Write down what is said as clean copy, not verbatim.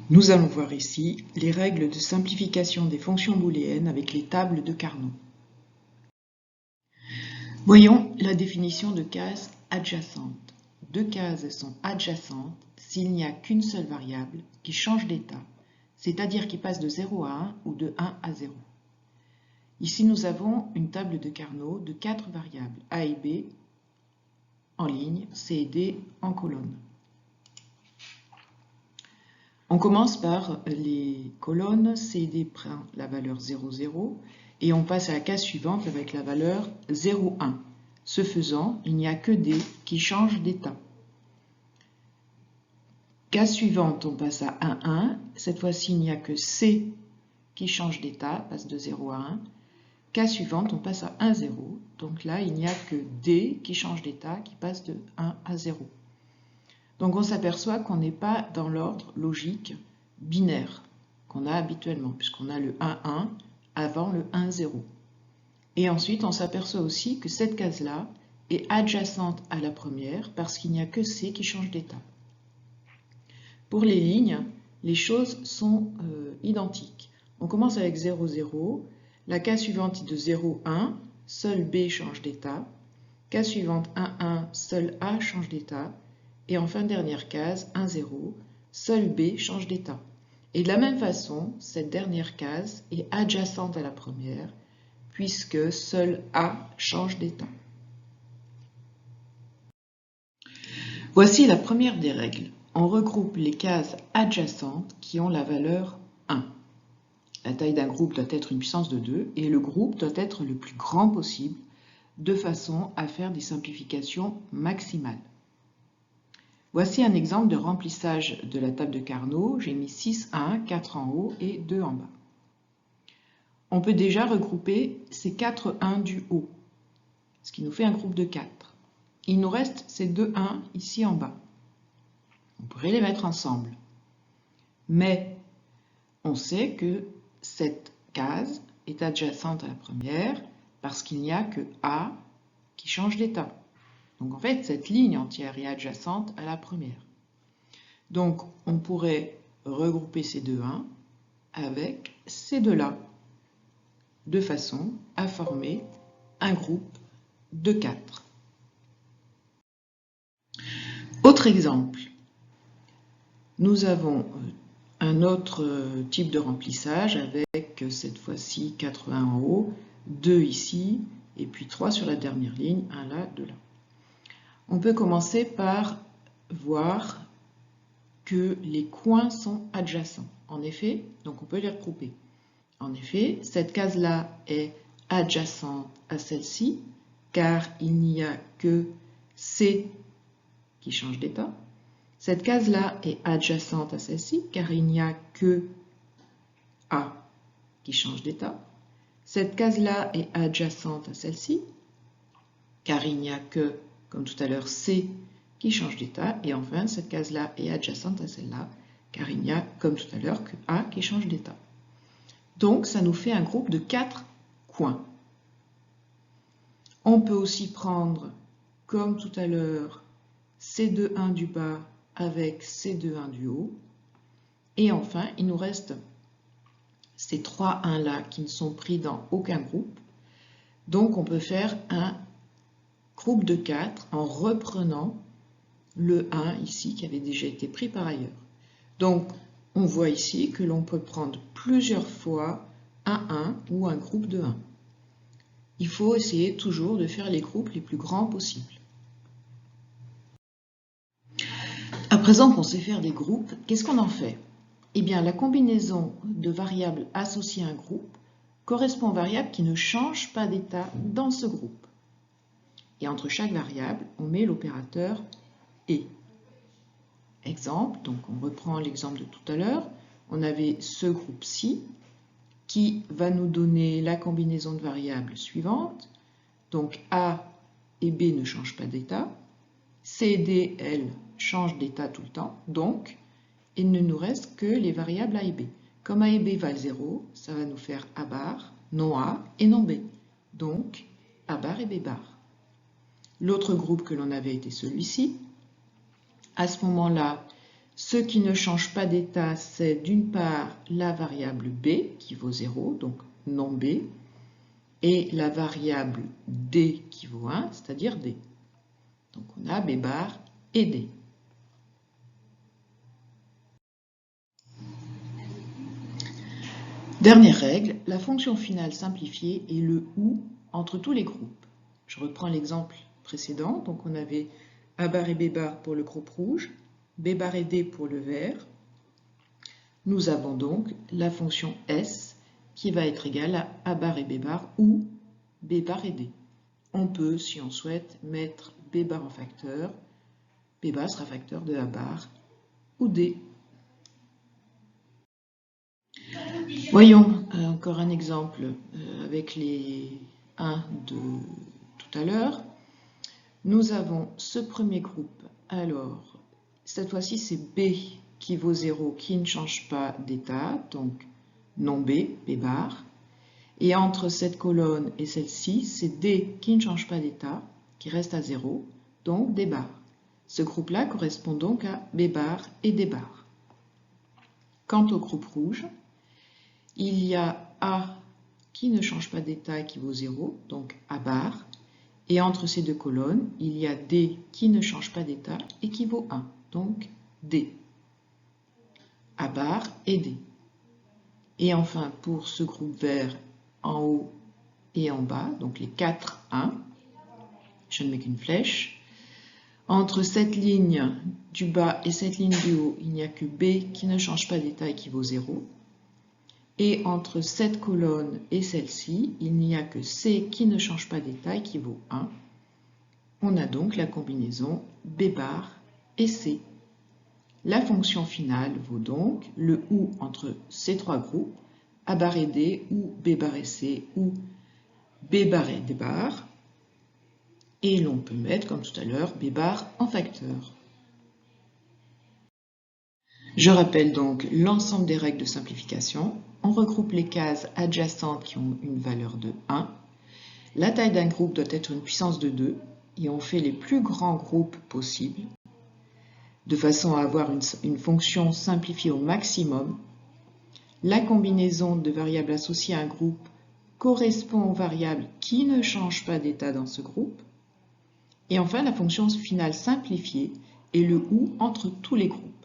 Nous allons voir ici les règles de simplification des fonctions booléennes avec les tables de Carnot. Voyons la définition de case adjacente. Deux cases sont adjacentes s'il n'y a qu'une seule variable qui change d'état, c'est-à-dire qui passe de 0 à 1 ou de 1 à 0. Ici, nous avons une table de Carnot de 4 variables, A et B en ligne, C et D en colonne. On commence par les colonnes, C et D prend la valeur 0, 0, et on passe à la case suivante avec la valeur 0, 1. Ce faisant, il n'y a que D qui change d'état. Case suivante, on passe à 1, 1. Cette fois-ci, il n'y a que C qui change d'état, passe de 0 à 1. Case suivante, on passe à 1, 0. Donc là, il n'y a que D qui change d'état, qui passe de 1 à 0. Donc on s'aperçoit qu'on n'est pas dans l'ordre logique binaire qu'on a habituellement, puisqu'on a le 1, 1 avant le 1, 0. Et ensuite, on s'aperçoit aussi que cette case-là est adjacente à la première parce qu'il n'y a que C qui change d'état. Pour les lignes, les choses sont identiques. On commence avec 0, 0. La case suivante est de 0, 1. Seul B change d'état. Case suivante, 1, 1. Seul A change d'état. Et enfin, dernière case, 1, 0. Seul B change d'état. Et de la même façon, cette dernière case est adjacente à la première, puisque seul A change d'état. Voici la première des règles. On regroupe les cases adjacentes qui ont la valeur 1. La taille d'un groupe doit être une puissance de 2 et le groupe doit être le plus grand possible de façon à faire des simplifications maximales. Voici un exemple de remplissage de la table de Carnot. J'ai mis 6, 1, 4 en haut et 2 en bas. On peut déjà regrouper ces 4 1 du haut, ce qui nous fait un groupe de 4. Il nous reste ces 2 1 ici en bas. On pourrait les mettre ensemble. Mais on sait que cette case est adjacente à la première parce qu'il n'y a que A qui change d'état. Donc en fait, cette ligne entière est adjacente à la première. Donc on pourrait regrouper ces deux 1 avec ces deux-là, de façon à former un groupe de 4. Autre exemple, nous avons un autre type de remplissage avec cette fois-ci 80 en haut, 2 ici, et puis 3 sur la dernière ligne, 1 là, 2 là. On peut commencer par voir que les coins sont adjacents. En effet, donc on peut les regrouper. En effet, cette case-là est adjacente à celle-ci, car il n'y a que C qui change d'état. Cette case-là est adjacente à celle-ci, car il n'y a que A qui change d'état. Cette case-là est adjacente à celle-ci, car il n'y a que, comme tout à l'heure, C qui change d'état. Et enfin, cette case-là est adjacente à celle-là, car il n'y a, comme tout à l'heure, que A qui change d'état. Donc, ça nous fait un groupe de 4 coins. On peut aussi prendre, comme tout à l'heure, C2,1 du bas avec C2,1 du haut. Et enfin, il nous reste ces 3 1 là qui ne sont pris dans aucun groupe. Donc, on peut faire un groupe de 4 en reprenant le 1 ici qui avait déjà été pris par ailleurs. Donc, on voit ici que l'on peut prendre plusieurs fois un 1 ou un groupe de 1. Il faut essayer toujours de faire les groupes les plus grands possibles. À présent qu'on sait faire des groupes, qu'est-ce qu'on en fait? Eh bien, la combinaison de variables associées à un groupe correspond aux variables qui ne changent pas d'état dans ce groupe. Et entre chaque variable, on met l'opérateur et. Exemple, donc on reprend l'exemple de tout à l'heure, on avait ce groupe-ci qui va nous donner la combinaison de variables suivante. Donc A et B ne changent pas d'état, C et D, elles, changent d'état tout le temps, donc il ne nous reste que les variables A et B. Comme A et B valent 0, ça va nous faire A bar, non A et non B, donc A bar et B bar. L'autre groupe que l'on avait était celui-ci. À ce moment-là, Ce qui ne change pas d'état, c'est d'une part la variable b qui vaut 0, donc non b, et la variable d qui vaut 1, c'est-à-dire d. Donc on a b bar et d. Dernière règle, la fonction finale simplifiée est le ou entre tous les groupes. Je reprends l'exemple précédent, donc on avait a bar et b bar pour le groupe rouge, b bar et d pour le vert. Nous avons donc la fonction S qui va être égale à a bar et b bar ou b bar et d. On peut, si on souhaite, mettre b bar en facteur. B bar sera facteur de a bar ou d. Voyons encore un exemple avec les 1 de tout à l'heure. Nous avons ce premier groupe. Alors, cette fois-ci, c'est B qui vaut 0, qui ne change pas d'état, donc non B, B bar. Et entre cette colonne et celle-ci, c'est D qui ne change pas d'état, qui reste à 0, donc D bar. Ce groupe-là correspond donc à B bar et D bar. Quant au groupe rouge, il y a A qui ne change pas d'état et qui vaut 0, donc A bar. Et entre ces deux colonnes, il y a D qui ne change pas d'état et qui vaut 1, donc D. A bar et D. Et enfin, pour ce groupe vert en haut et en bas, donc les 4, 1, je ne mets qu'une flèche. Entre cette ligne du bas et cette ligne du haut, il n'y a que B qui ne change pas d'état et qui vaut 0. Et entre cette colonne et celle-ci, il n'y a que C qui ne change pas d'état et qui vaut 1. On a donc la combinaison B bar et C. La fonction finale vaut donc le OU entre ces trois groupes, A bar et D ou B bar et C ou B bar et D bar. Et l'on peut mettre, comme tout à l'heure, B bar en facteur. Je rappelle donc l'ensemble des règles de simplification. On regroupe les cases adjacentes qui ont une valeur de 1. La taille d'un groupe doit être une puissance de 2 et on fait les plus grands groupes possibles de façon à avoir une fonction simplifiée au maximum. La combinaison de variables associées à un groupe correspond aux variables qui ne changent pas d'état dans ce groupe. Et enfin, la fonction finale simplifiée est le OU entre tous les groupes.